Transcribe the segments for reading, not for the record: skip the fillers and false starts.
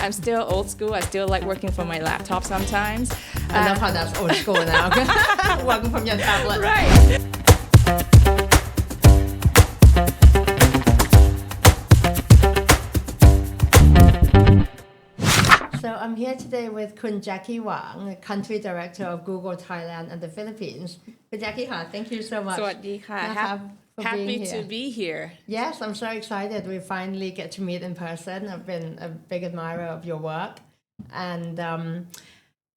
I'm still old school. I still like working from my laptop sometimes. I love how that's old school now. Working from your tablet. Right. So I'm here today with Kun Jackie Wang, Country Director of Google Thailand and the Philippines. Kun Jackie, thank you so much. สวัสดีค่ะ Happy to be here. Yes, I'm so excited. We finally get to meet in person. I've been a big admirer of your work. And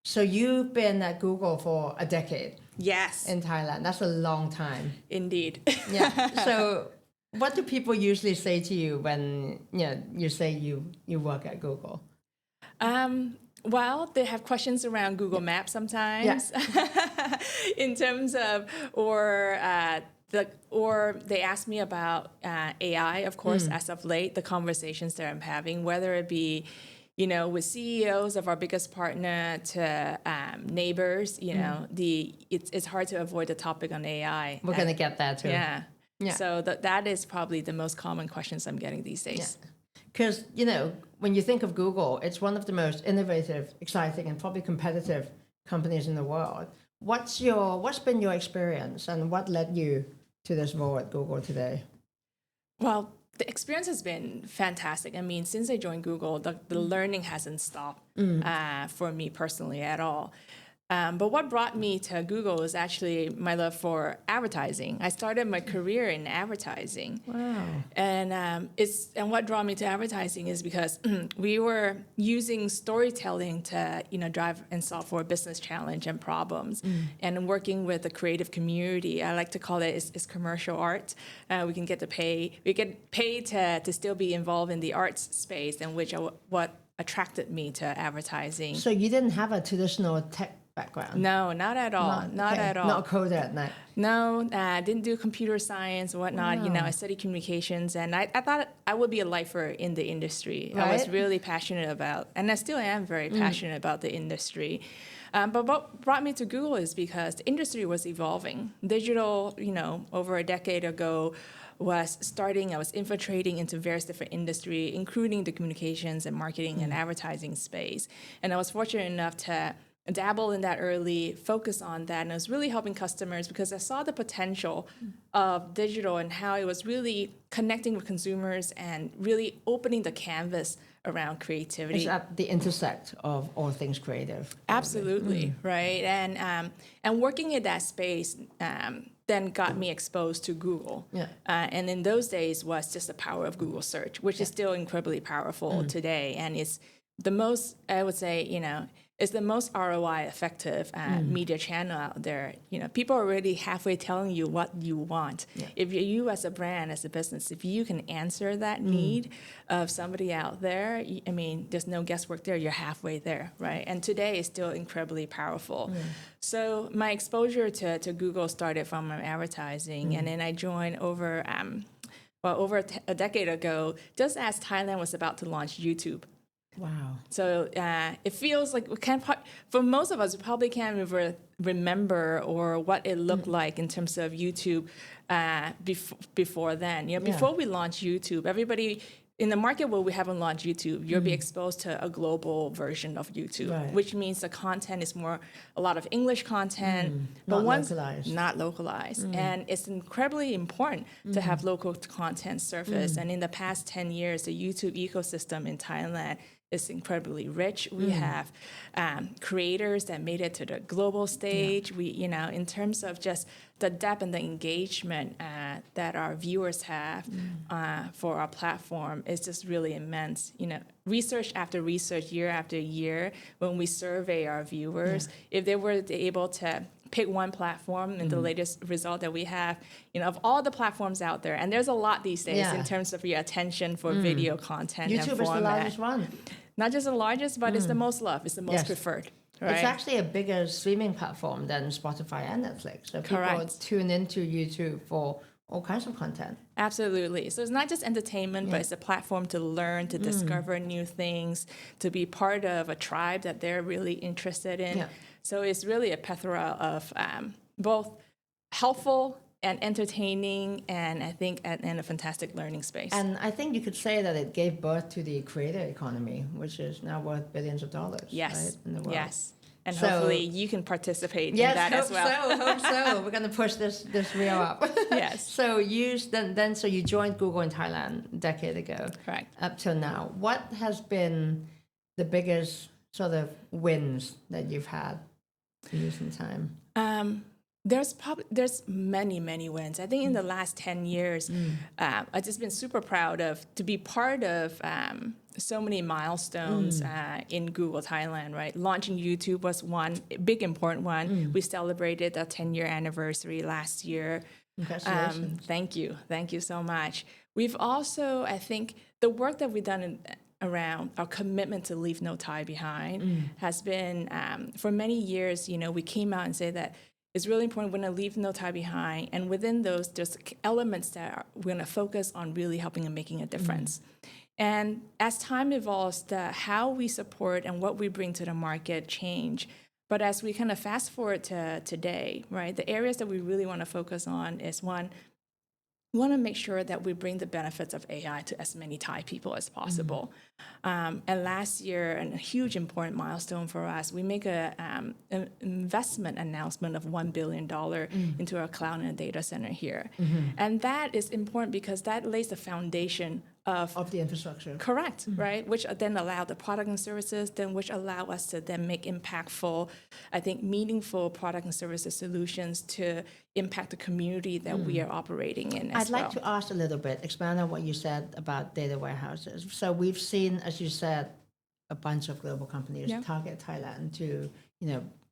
so you've been at Google for a decade. Yes. In Thailand. That's a long time. Indeed. Yeah. So what do people usually say to you when you say you work at Google? Well, they have questions around Google Maps sometimes, in terms of, or they ask me about AI, of course, as of late, the conversations that I'm having, whether it be, with CEOs of our biggest partner to neighbors, it's hard to avoid the topic on AI. We're going to get that too. Yeah. So that is probably the most common questions I'm getting these days. Because, when you think of Google, it's one of the most innovative, exciting, and probably competitive companies in the world. What's been your experience and what led you to this role at Google today? Well, the experience has been fantastic. I mean, since I joined Google, the learning hasn't stopped for me personally at all. But what brought me to Google is actually my love for advertising. I started my career in advertising. Wow. And what drew me to advertising is because we were using storytelling to, drive and solve for a business challenge and problems. And working with the creative community, I like to call it is commercial art. We get paid to still be involved in the arts space, and what attracted me to advertising. So you didn't have a traditional tech background? No, not at all. Not at all. Not a coder at night? No, didn't do computer science or whatnot. Wow. I studied communications, and I thought I would be a lifer in the industry. Right. I was really passionate about, and I still am very passionate about the industry. But what brought me to Google is because the industry was evolving. Digital, over a decade ago, was starting. I was infiltrating into various different industries, including the communications and marketing and advertising space. And I was fortunate enough to dabble in that early, focus on that, and I was really helping customers because I saw the potential of digital and how it was really connecting with consumers and really opening the canvas around creativity. It's at the intersect of all things creative. Absolutely, right? And working in that space then got me exposed to Google. And in those days was just the power of Google search, which is still incredibly powerful today. And it's the most, I would say, it's the most ROI effective media channel out there. People are already halfway telling you what you want. If you as a brand, as a business, if you can answer that need of somebody out there, there's no guesswork there. You're halfway there, right? And today is still incredibly powerful. So my exposure to Google started from my advertising, and then I joined over a decade ago, just as Thailand was about to launch YouTube. Wow. So it feels like for most of us, we probably can't remember or what it looked like in terms of YouTube before then. Before we launched YouTube, everybody in the market where we haven't launched YouTube, you'll be exposed to a global version of YouTube, which means the content is a lot of English content, but not localized. And it's incredibly important to have local content surface. And in the past 10 years, the YouTube ecosystem in Thailand is incredibly rich. We have creators that made it to the global stage. We, in terms of just the depth and the engagement that our viewers have for our platform is just really immense. Research after research, year after year, when we survey our viewers, if they were able to pick one platform and the latest result that we have, of all the platforms out there, and there's a lot these days in terms of your attention for video content YouTube and format. is the largest one. Not just the largest, but it's the most loved. It's the most preferred. Right? It's actually a bigger streaming platform than Spotify and Netflix. So people tune into YouTube for all kinds of content. Absolutely. So it's not just entertainment, but it's a platform to learn, to discover new things, to be part of a tribe that they're really interested in. So it's really a plethora of both helpful entertaining, and I think and a fantastic learning space. And I think you could say that it gave birth to the creator economy, which is now worth billions of dollars. Yes, right, in the world. yes. And So- hopefully you can participate in Yes, that hope as well. so. Hope so. We're going to push this reel up. Yes. So so you joined Google in Thailand a decade ago. Correct. Up till now, what has been the biggest sort of wins that you've had in recent time? There's many wins. I think in the last 10 years, I've just been super proud to be part of so many milestones in Google Thailand, right? Launching YouTube was one big important one. We celebrated our 10-year anniversary last year. Congratulations. Thank you so much. We've also, I think, the work that we've done around our commitment to leave no tie behind has been, for many years, we came out and say that it's really important we're going to leave no tie behind. And within those, there's elements that we're going to focus on really helping and making a difference. And as time evolves, how we support and what we bring to the market change. But as we kind of fast forward to today, right, the areas that we really want to focus on is one, we want to make sure that we bring the benefits of AI to as many Thai people as possible. And last year, a huge important milestone for us, we make an investment announcement of $1 billion into our cloud and data center here. And that is important because that lays the foundation of the infrastructure. Correct, right? Which then allow the product and services, then which allow us to then make impactful, I think, meaningful product and services solutions to impact the community that we are operating in as well. I'd like to ask a little bit, expand on what you said about data warehouses. So we've seen, as you said, a bunch of global companies target Thailand to,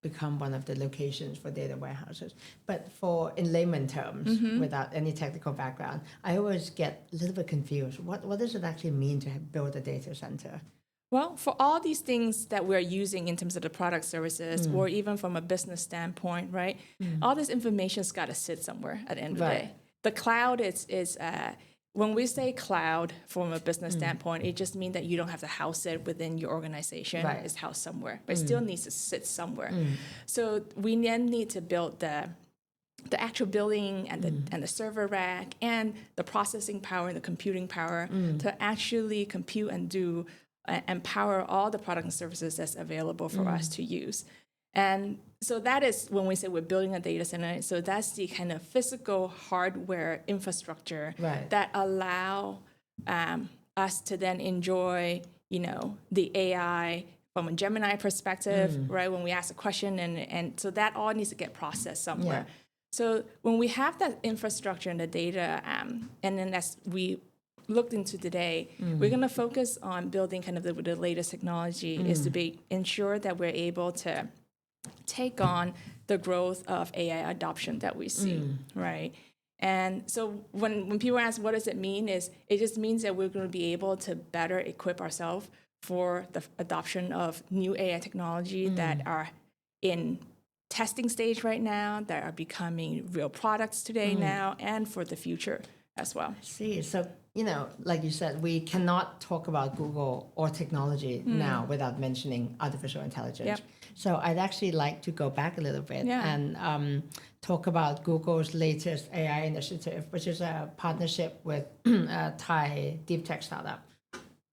become one of the locations for data warehouses. But in layman terms, without any technical background, I always get a little bit confused. What does it actually mean to build a data center? Well, for all these things that we're using in terms of the product services or even from a business standpoint, right? All this information's got to sit somewhere at the end of the day. The cloud is when we say cloud from a business standpoint, it just means that you don't have to house it within your organization. It's housed somewhere, but it still needs to sit somewhere. So we then need to build the actual building and the server rack and the processing power and the computing power to actually compute and do and power all the product and services that's available for us to use. And so that is when we say we're building a data center. So that's the kind of physical hardware infrastructure that allow us to then enjoy, the AI from a Gemini perspective, right? When we ask a question, and so that all needs to get processed somewhere. So when we have that infrastructure and the data, and then as we looked into today, we're going to focus on building kind of the latest technology is to ensure that we're able to take on the growth of AI adoption that we see, right? And so when people ask what does it mean, it just means that we're going to be able to better equip ourselves for the adoption of new AI technology that are in testing stage right now, that are becoming real products today now, and for the future as well. See, so like you said, we cannot talk about Google or technology now without mentioning artificial intelligence. So I'd actually like to go back a little bit and talk about Google's latest AI initiative, which is a partnership with a Thai deep tech startup,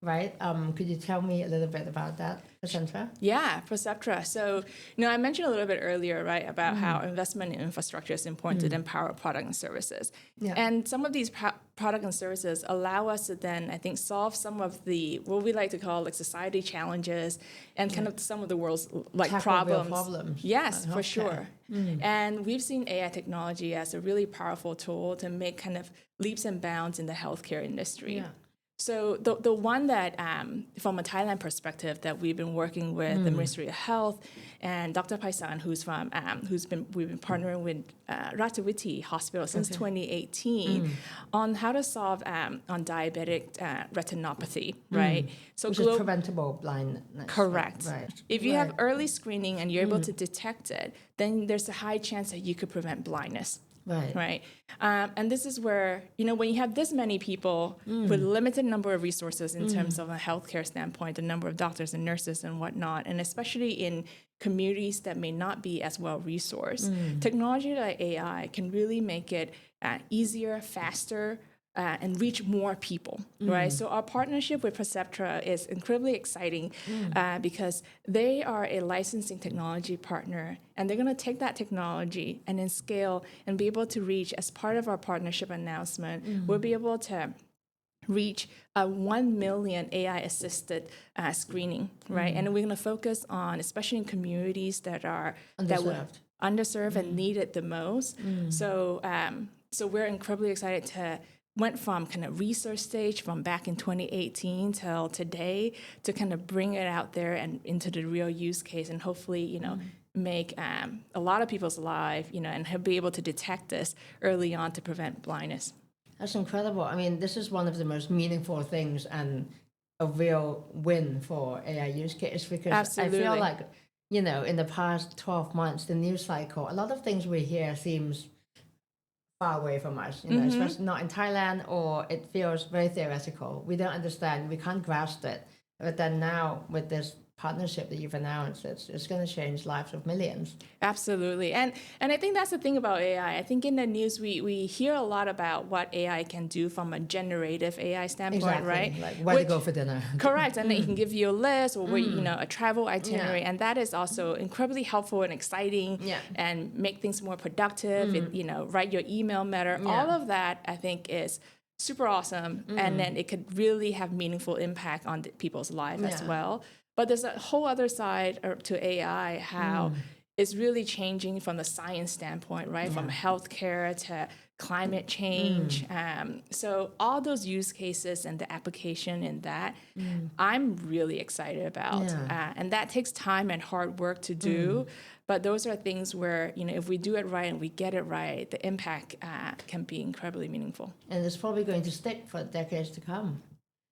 right? Could you tell me a little bit about that, Perceptra? Yeah, Perceptra. So, I mentioned a little bit earlier, right, about how investment in infrastructure is important to then power product and services. And some of these product and services allow us to then, I think, solve some of the, what we like to call like society challenges and kind of some of the world's problems. Yes, for sure. And we've seen AI technology as a really powerful tool to make kind of leaps and bounds in the healthcare industry. So the one that, from a Thailand perspective, that we've been working with the Ministry of Health and Dr. Paisan, we've been partnering with Ratchavithi Hospital since 2018 on how to solve on diabetic retinopathy, right? So which is preventable blindness. Correct. Right. If you have early screening and you're able to detect it, then there's a high chance that you could prevent blindness. Right. And this is where, when you have this many people with limited number of resources in terms of a healthcare standpoint, the number of doctors and nurses and whatnot, and especially in communities that may not be as well resourced, technology like AI can really make it easier, faster, and reach more people, right? So our partnership with Perceptra is incredibly exciting because they are a licensing technology partner, and they're going to take that technology and then scale and be able to reach, as part of our partnership announcement, we'll be able to reach 1 million AI-assisted screening, right? And we're going to focus on, especially in communities that are underserved and need it the most. So we're incredibly excited to went from kind of research stage from back in 2018 till today to kind of bring it out there and into the real use case, and hopefully, make a lot of people's life, and be able to detect this early on to prevent blindness. That's incredible. I mean, this is one of the most meaningful things and a real win for AI use case, because Absolutely. I feel like, in the past 12 months, the news cycle, a lot of things we hear seems far away from us, especially not in Thailand, or it feels very theoretical. We don't understand, we can't grasp it. But then now with this partnership that you've announced, it's going to change lives of millions. Absolutely. And I think that's the thing about AI. I think in the news, we hear a lot about what AI can do from a generative AI standpoint, right? Like where to go for dinner. Correct. And then it can give you a list or where, a travel itinerary. And that is also incredibly helpful and exciting and make things more productive, write your email better. All of that, I think, is super awesome. And then it could really have meaningful impact on people's lives as well. But there's a whole other side to AI, how it's really changing from the science standpoint, right? From healthcare to climate change. So all those use cases and the application in that, I'm really excited about. And that takes time and hard work to do. But those are things where, if we do it right and we get it right, the impact can be incredibly meaningful. And it's probably going to stick for decades to come.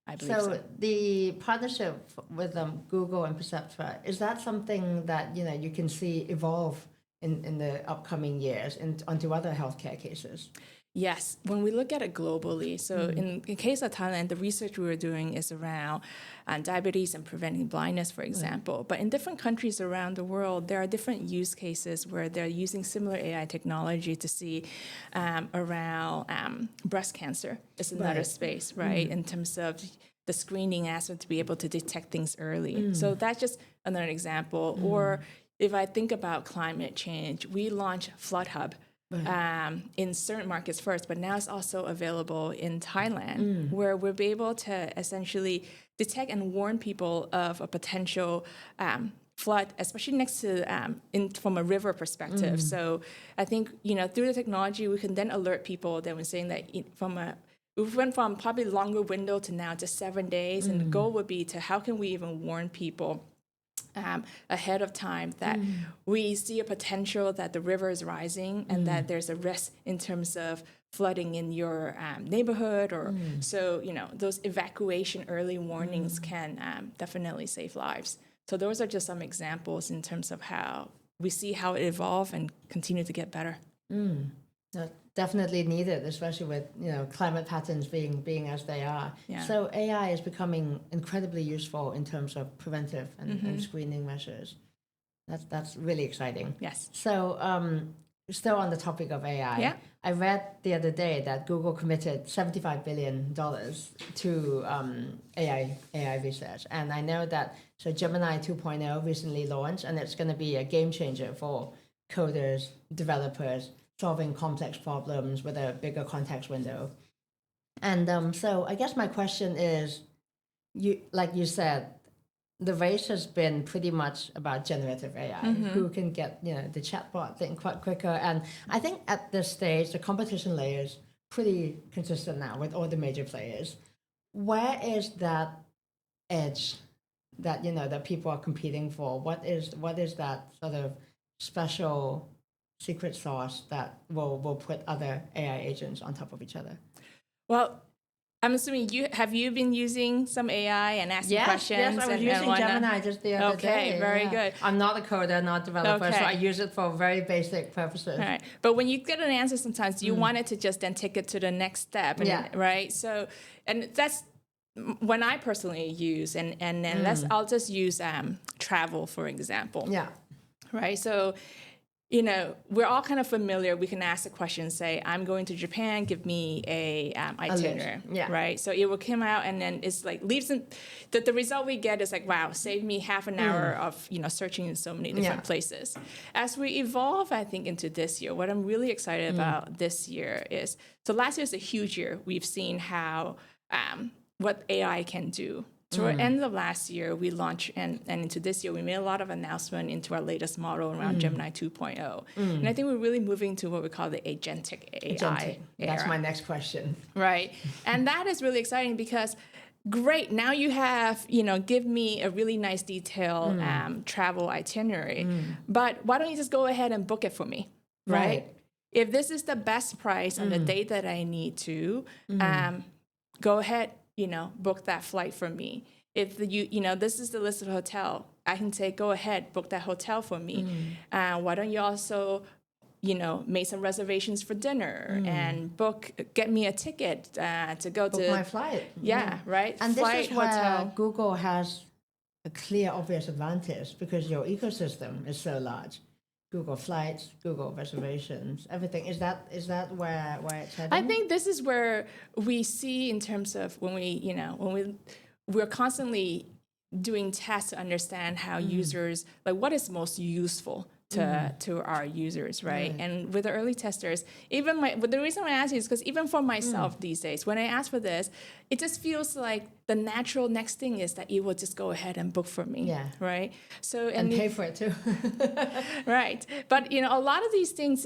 I believe so. The partnership with Google and Perceptra, is that something that you can see evolve in the upcoming years onto other healthcare cases? Yes, when we look at it globally, so in case of Thailand, the research we were doing is around diabetes and preventing blindness, for example. But in different countries around the world, there are different use cases where they're using similar AI technology to see around breast cancer is another space, right? In terms of the screening aspect to be able to detect things early. So that's just another example. Or if I think about climate change, we launched Flood Hub. In certain markets first, but now it's also available in Thailand, where we'll be able to essentially detect and warn people of a potential flood, especially next to from a river perspective. So I think through the technology, we can then alert people that we're saying that we went from probably longer window to now just 7 days, and the goal would be to how can we even warn people ahead of time that we see a potential that the river is rising and that there's a risk in terms of flooding in your neighborhood, or so those evacuation early warnings can definitely save lives. So those are just some examples in terms of how we see how it evolve and continue to get better. Definitely needed, especially with climate patterns being as they are. So AI is becoming incredibly useful in terms of preventive and screening measures. That's really exciting. Yes. So still on the topic of AI, I read the other day that Google committed $75 billion to AI research, and I know that Gemini 2.0 recently launched, and it's going to be a game changer for coders, developers, solving complex problems with a bigger context window. And so I guess my question is, like you said, the race has been pretty much about generative AI, who can get the chatbot thing quite quicker. And I think at this stage, the competition layer is pretty consistent now with all the major players. Where is that edge that that people are competing for? What is that sort of special secret sauce that will put other AI agents on top of each other? Well, I'm assuming have you been using some AI and asking questions? Yes, I was using Gemini just the other day. Okay, very good. I'm not a coder, not developer, so I use it for very basic purposes. All right. But when you get an answer sometimes, you want it to just then take it to the next step. And, right? So, and that's when I personally use, and then I'll just use travel, for example. Yeah. Right? So, you know, we're all kind of familiar. We can ask the question, say, I'm going to Japan, give me a itinerary, right? So it will come out, and then it's like leaves the result we get is like, wow, save me half an hour of, you know, searching in so many different places. As we evolve, I think, into this year, what I'm really excited about this year is, so last year is a huge year. We've seen how, what AI can do. Toward the end of last year, we launched, and into this year, we made a lot of announcement into our latest model around Gemini 2.0. And I think we're really moving to what we call the agentic AI era. That's my next question. Right. And that is really exciting because, great, now you have, you know, give me a really nice detailed travel itinerary. But why don't you just go ahead and book it for me, right? If this is the best price on the date that I need to, go ahead, you know, book that flight for me. If you know, this is the list of hotel, I can say, go ahead, book that hotel for me. Why don't you also, you know, make some reservations for dinner and get me a ticket to go book my flight. Yeah, right. And flight, this is where hotel. Google has a clear, obvious advantage because your ecosystem is so large. Google Flights, Google Reservations, everything. Is that where it's heading? I think this is where we see in terms of when we're constantly doing tests to understand how users, like what is most useful to our users, right? And with the early testers, but the reason I ask you is because even for myself these days, when I ask for this, it just feels like the natural next thing is that you will just go ahead and book for me, right? So and pay for it too, right? But you know, a lot of these things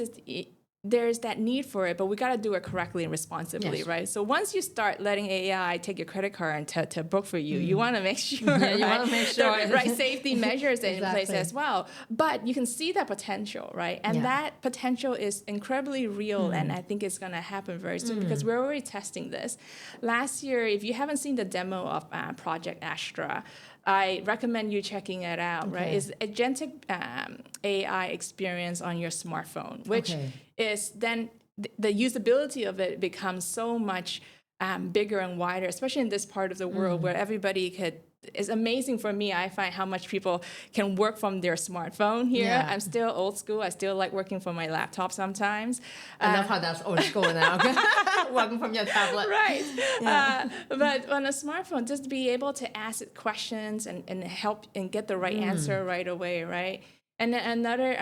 there's that need for it, but we got to do it correctly and responsibly, right? So once you start letting AI take your credit card and to book for you, you want to make sure, you want to make sure the right safety measures are in place as well. But you can see that potential, right? And that potential is incredibly real, and I think it's going to happen very soon because we're already testing this. Last year, if you haven't seen the demo of Project Astra, I recommend you checking it out, right? It's agentic AI experience on your smartphone, which is then the usability of it becomes so much bigger and wider, especially in this part of the world where everybody it's amazing for me. I find how much people can work from their smartphone here. I'm still old school. I still like working from my laptop sometimes. I love how that's old school now. Working from your tablet. Right. But on a smartphone, just to be able to ask it questions and help and get the right answer right away, right? And then another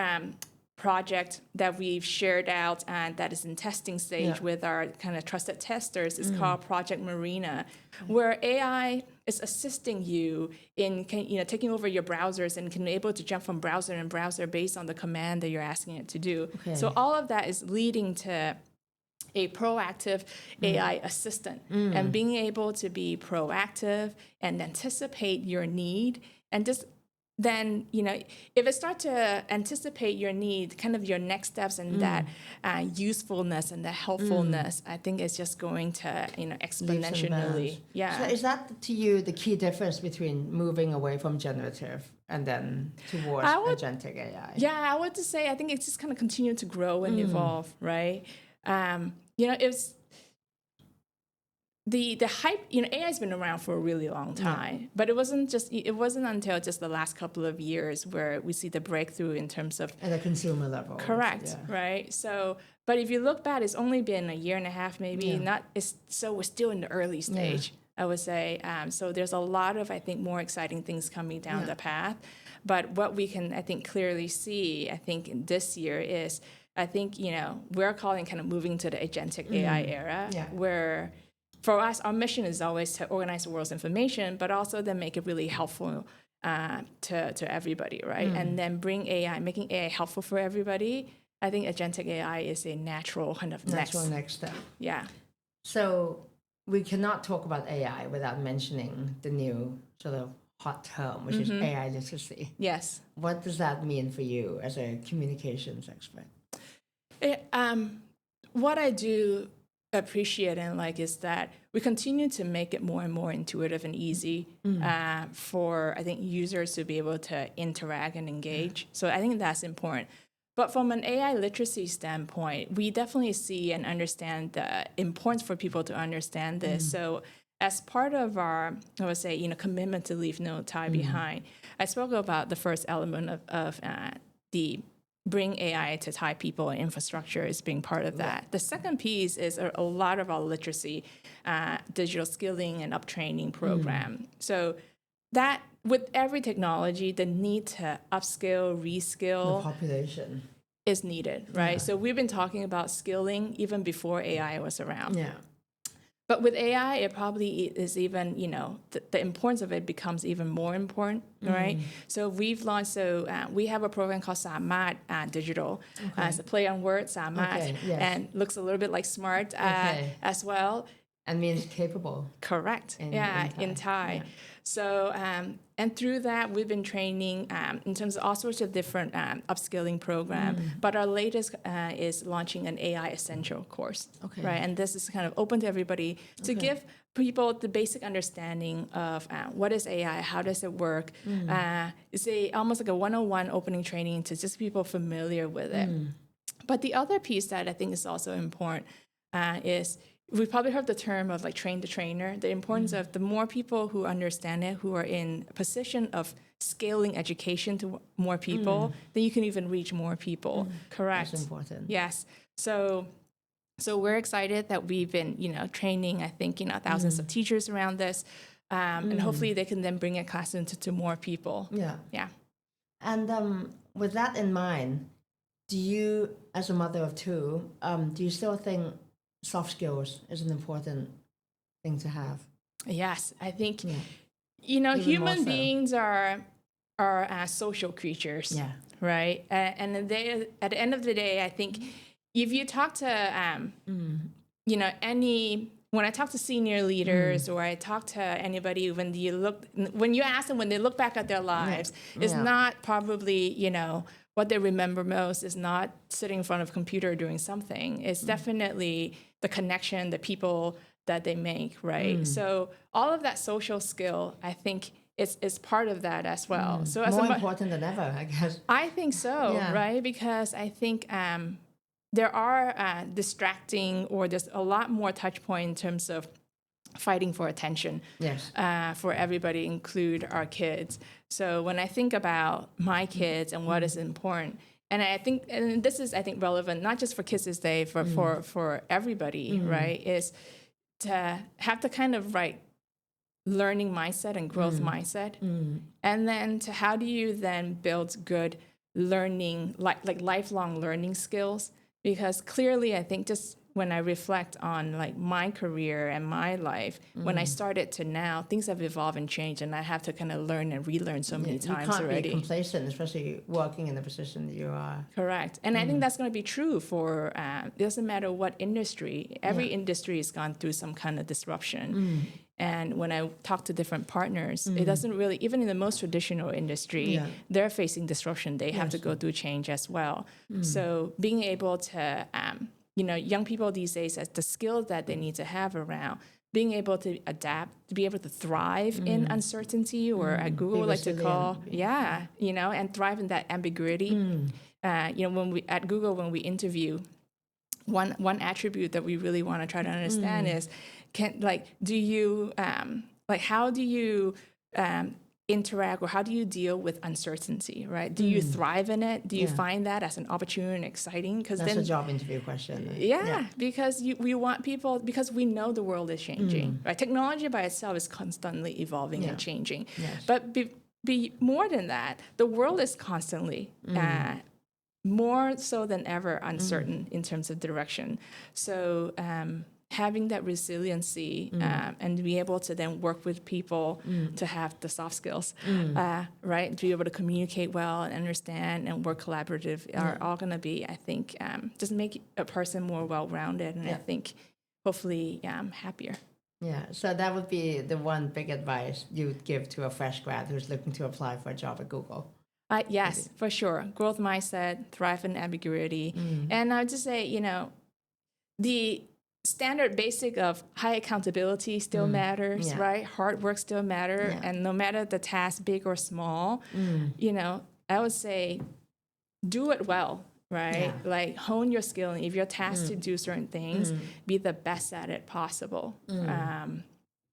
project that we've shared out and that is in testing stage with our kind of trusted testers is called Project Marina, where AI is assisting you in taking over your browsers and can be able to jump from browser and browser based on the command that you're asking it to do. So all of that is leading to a proactive AI assistant and being able to be proactive and anticipate your need and just then, you know, if it starts to anticipate your need, kind of your next steps and that usefulness and the helpfulness, I think it's just going to, you know, exponentially. So is that to you the key difference between moving away from generative and then towards agentic AI? Yeah, I would just say I think it's just kind of continue to grow and evolve, right? You know, it's the hype, you know, AI has been around for a really long time, but it wasn't until just the last couple of years where we see the breakthrough in terms of at a consumer level. Correct, right? So, but if you look back, it's only been a year and a half, maybe so we're still in the early stage, I would say. So there's a lot of, I think, more exciting things coming down the path. But what we can, I think, clearly see, I think, in this year is, I think, you know, we're calling kind of moving to the agentic AI era, where for us, our mission is always to organize the world's information, but also then make it really helpful to everybody, right? And then making AI helpful for everybody. I think agentic AI is a natural kind of next step. Yeah. So we cannot talk about AI without mentioning the new sort of hot term, which is AI literacy. Yes. What does that mean for you as a communications expert? What I do appreciate and like is that we continue to make it more and more intuitive and easy for, I think, users to be able to interact and engage. So I think that's important. But from an AI literacy standpoint, we definitely see and understand the importance for people to understand this. So as part of our, I would say, commitment to leave no tie behind, I spoke about the first element of the bring AI to Thai people and infrastructure as being part of that. The second piece is a lot of our literacy, digital skilling and uptraining program. So that with every technology, the need to upskill, reskill the population is needed, right? So we've been talking about skilling even before AI was around. Yeah. But with AI, it probably is even, the importance of it becomes even more important, right? So we've launched, we have a program called Samat Digital. It's a play on words, Samat, and looks a little bit like smart as well. And means capable. Correct. In Thai. Yeah. So, and through that, we've been training in terms of all sorts of different upskilling programs. But our latest is launching an AI essential course, right? And this is kind of open to everybody to give people the basic understanding of what is AI, how does it work. It's almost like a 101 opening training to just people familiar with it. But the other piece that I think is also important is, we've probably heard the term of like train the trainer, the importance of the more people who understand it, who are in a position of scaling education to more people, then you can even reach more people. Correct. That's important. Yes. So we're excited that we've been, training, I think, thousands of teachers around this. And hopefully they can then bring it class into more people. Yeah. And with that in mind, do you, as a mother of two, do you still think soft skills is an important thing to have? Yes, I think, human beings are social creatures, right? And at the end of the day, I think if you talk to, when I talk to senior leaders or I talk to anybody, when you ask them when they look back at their lives, it's not probably, what they remember most is not sitting in front of a computer doing something. It's definitely the connection, the people that they make, right? So all of that social skill, I think, is part of that as well. So as more important than ever, I guess. I think so, right? Because I think there are distracting, or there's a lot more touch point in terms of fighting for attention for everybody, include our kids. So when I think about my kids and what is important, and I think, and this is, I think, relevant not just for Kids This Day, for everybody, right, is to have the kind of learning mindset and growth mindset, and then to how do you then build good learning, like lifelong learning skills? Because clearly, I think just when I reflect on my career and my life, when I started to now, things have evolved and changed, and I have to kind of learn and relearn so many times already. You can't be complacent, especially working in the position that you are. Correct. And I think that's going to be true for, it doesn't matter what industry, every industry has gone through some kind of disruption. And when I talk to different partners, it doesn't really, even in the most traditional industry, they're facing disruption. They have to go through change as well. So being able to, young people these days, the skills that they need to have around being able to adapt, to be able to thrive in uncertainty, or at Google we like to call, and thrive in that ambiguity. When we at Google, when we interview, one attribute that we really want to try to understand is, how do you interact, or how do you deal with uncertainty, right? Do you thrive in it? Do you find that as an opportunity and exciting? Because that's a job interview question. Because we want people, because we know the world is changing, right? Technology by itself is constantly evolving and changing. But be more than that, the world is constantly more so than ever uncertain in terms of direction. So having that resiliency and to be able to then work with people to have the soft skills, right? To be able to communicate well and understand and work collaborative are all going to be, I think, just make a person more well-rounded, and I think hopefully happier. Yeah, so that would be the one big advice you would give to a fresh grad who's looking to apply for a job at Google. Yes, for sure. Growth mindset, thrive in ambiguity. And I would just say, standard basic of high accountability still matters, Yeah. right? Hard work still matter. Yeah. And no matter the task, big or small, you know, I would say do it well, right? Yeah. Like hone your skill. And if you're tasked to do certain things, be the best at it possible.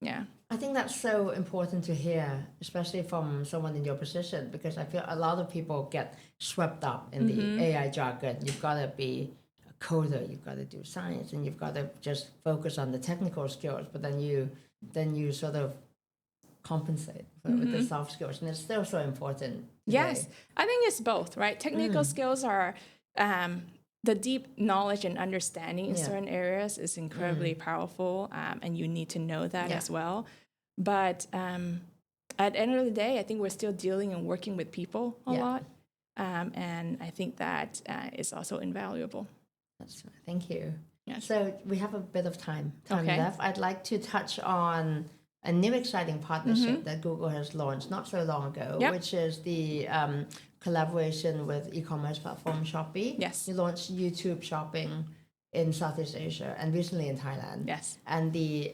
Yeah. I think that's so important to hear, especially from someone in your position, because I feel a lot of people get swept up in the AI jargon. You've got to be a coder, you've got to do science, and you've got to just focus on the technical skills. But then you sort of compensate with the soft skills, and it's still so important today. Yes, I think it's both, right? Technical skills are the deep knowledge and understanding in certain areas is incredibly powerful, and you need to know that as well. But at the end of the day, I think we're still dealing and working with people a lot, and I think that is also invaluable. That's right. Thank you. Yes. So we have a bit of time left. I'd like to touch on a new exciting partnership that Google has launched not so long ago, which is the collaboration with e-commerce platform Shopee. Yes. You launched YouTube shopping in Southeast Asia and recently in Thailand. Yes. And the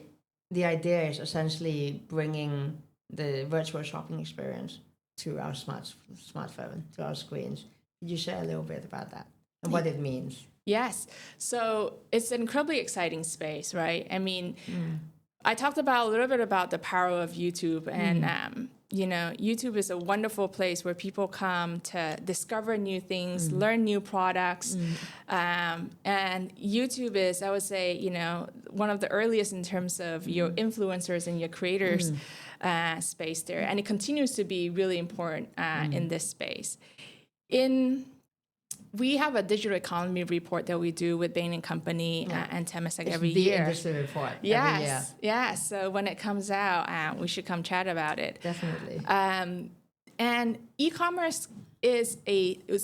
idea is essentially bringing the virtual shopping experience to our smartphone, to our screens. Could you share a little bit about that and what it means? Yes. So it's an incredibly exciting space, right? I mean, I talked about a little bit about the power of YouTube, and you know, YouTube is a wonderful place where people come to discover new things, learn new products, and YouTube is, I would say, you know, one of the earliest in terms of your influencers and your creators space there, and it continues to be really important in this space. We have a digital economy report that we do with Bain & Company and Temasek every year. The industry report every year. Yes. So when it comes out, we should come chat about it. Definitely. And e-commerce is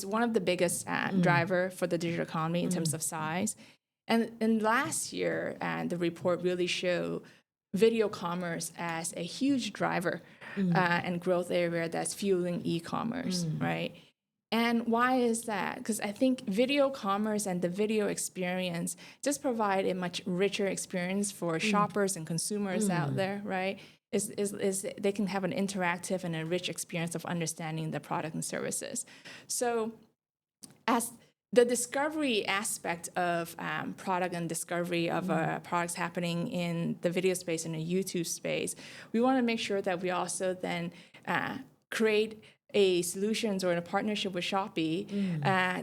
one of the biggest driver for the digital economy in terms of size. And last year, the report really showed video commerce as a huge driver and growth area that's fueling e-commerce, right? And why is that? Because I think video commerce and the video experience just provide a much richer experience for shoppers and consumers out there, right? Is they can have an interactive and a rich experience of understanding the product and services. So as the discovery aspect of product and discovery of products happening in the video space and the YouTube space, we want to make sure that we also then create a solutions or in a partnership with Shopee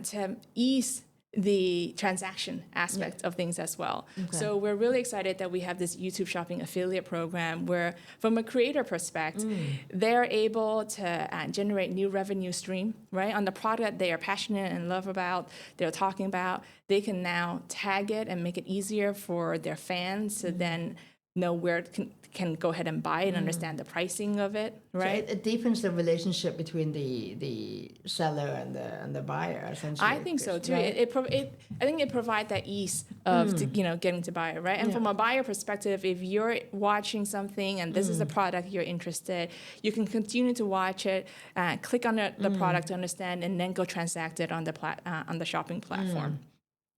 to ease the transaction aspect of things as well. Okay. So we're really excited that we have this YouTube shopping affiliate program where from a creator perspective, they're able to generate new revenue stream, right? On the product they are passionate and love about, they're talking about, they can now tag it and make it easier for their fans to then know where it can go ahead and buy it and understand the pricing of it, right? So it deepens the relationship between the seller and the buyer, essentially. I think so too. Right? I think it provides that ease of getting to buy it, right? And from a buyer perspective, if you're watching something and this is a product you're interested, you can continue to watch it, click on the product to understand, and then go transact it on the shopping platform.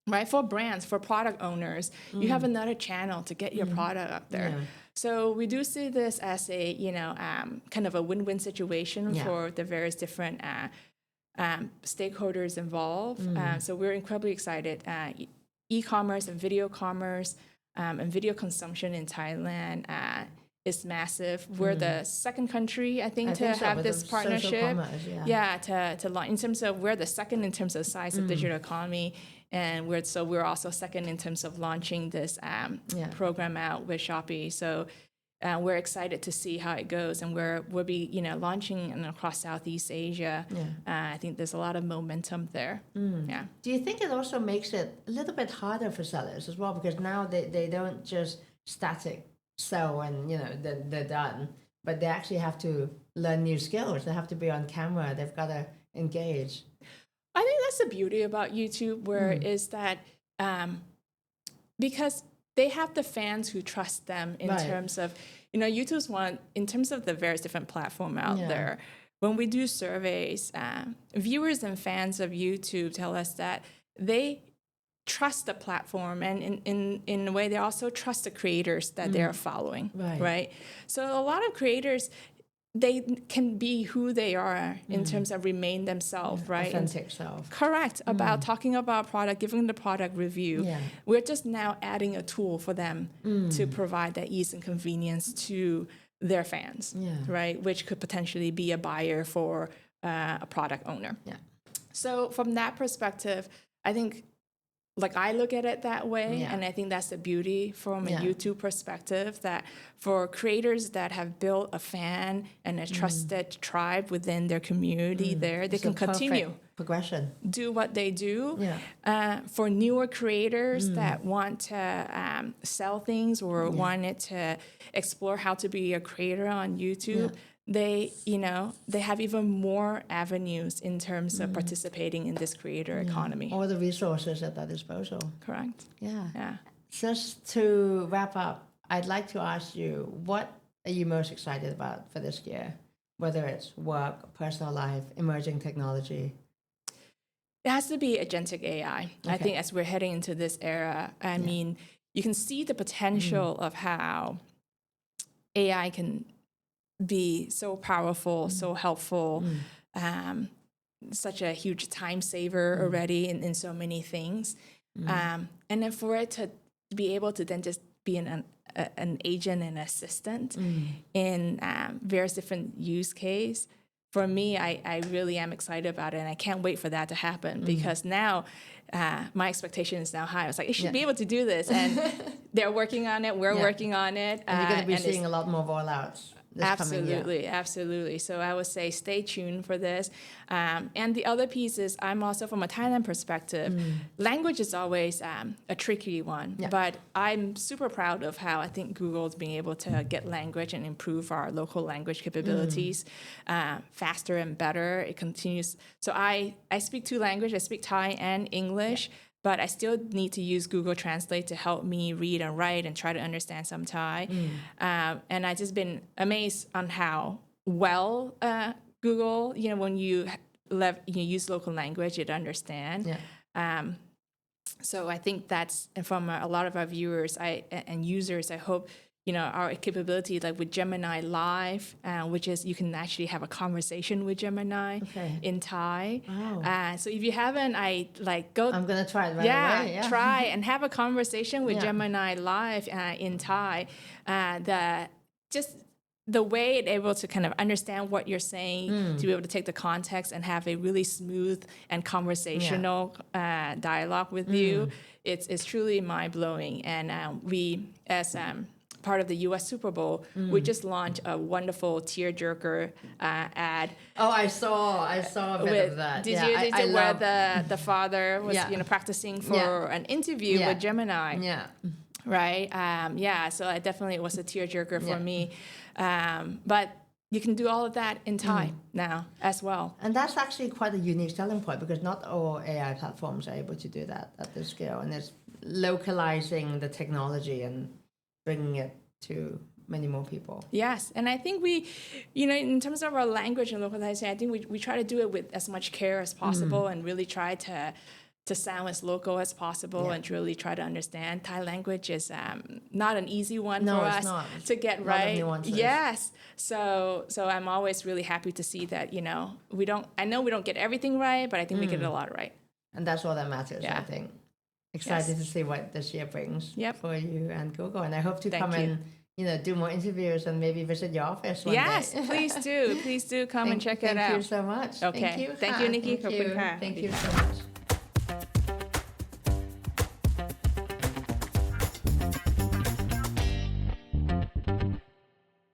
Right, for brands, for product owners, you have another channel to get your product up there. Yeah. So we do see this as a kind of a win-win situation for the various different stakeholders involved. So we're incredibly excited. E-commerce and video commerce and video consumption in Thailand is massive. We're the second country, I think, to have this partnership. To launch in terms of we're the second in terms of size of digital economy. And we're also second in terms of launching this program out with Shopee. So we're excited to see how it goes, and we'll be launching across Southeast Asia. I think there's a lot of momentum there. Yeah. Do you think it also makes it a little bit harder for sellers as well, because now they don't just static sell and they're done, but they actually have to learn new skills. They have to be on camera. They've got to engage. I think that's the beauty about YouTube, where is that because they have the fans who trust them in terms of, YouTube's one, in terms of the various different platforms out there. When we do surveys, viewers and fans of YouTube tell us that they trust the platform, and in a way they also trust the creators that they're following, right? So a lot of creators, they can be who they are in terms of remain themselves, right? Authentic self. Correct. About talking about product, giving the product review. Yeah. We're just now adding a tool for them to provide that ease and convenience to their fans, right? Which could potentially be a buyer for a product owner. Yeah. So from that perspective, I think, like, I look at it that way, and I think that's the beauty from a YouTube perspective, that for creators that have built a fan and a trusted tribe within their community there, they can continue progression, do what they do. For newer creators that want to sell things or wanted to explore how to be a creator on YouTube, they have even more avenues in terms of participating in this creator economy. All the resources at their disposal. Correct. Yeah. Just to wrap up, I'd like to ask you, what are you most excited about for this year? Whether it's work, personal life, emerging technology. It has to be agentic AI. I think as we're heading into this era, I mean, you can see the potential of how AI can be so powerful, so helpful, such a huge time saver already in so many things. And then for it to be able to then just be an agent and assistant in various different use case, for me, I really am excited about it, and I can't wait for that to happen because now my expectation is now high. I was like, it should be able to do this, and they're working on it. We're working on it. And you're going to be seeing a lot more rollouts. Absolutely. So I would say stay tuned for this. And the other piece is, I'm also from a Thailand perspective, language is always a tricky one, but I'm super proud of how I think Google's being able to get language and improve our local language capabilities faster and better. It continues. So I speak two languages. I speak Thai and English. But I still need to use Google Translate to help me read and write and try to understand some Thai. And I've just been amazed on how well Google, when you use local language, it understands. So I think that's, from a lot of our viewers and users, I hope, our capability, like with Gemini Live, which is you can actually have a conversation with Gemini in Thai. So if you haven't, go. I'm going to try it right away. Yeah, try and have a conversation with Gemini Live in Thai. The way it's able to kind of understand what you're saying, to be able to take the context and have a really smooth and conversational dialogue with you, it's truly mind-blowing. And we, as part of the U.S. Super Bowl, we just launched a wonderful tearjerker ad. Oh, I saw a bit of that. Did you where the father was practicing for an interview with Gemini? Right. So it was a tearjerker for me. But you can do all of that in Thai now as well. And that's actually quite a unique selling point, because not all AI platforms are able to do that at this scale. And it's localizing the technology and bringing it to many more people. Yes, and I think we, in terms of our language and localization, I think we try to do it with as much care as possible and really try to sound as local as possible and to really try to understand. Thai language is not an easy one for us to get right. Yes, so I'm always really happy to see that, I know we don't get everything right, but I think we get a lot right. And that's all that matters, I think. Excited to see what this year brings for you and Google, and I hope to come and do more interviews and maybe visit your office one day. Yes, please do come and check it out. Thank you so much. Okay, thank you, Nikki. Thank you so much.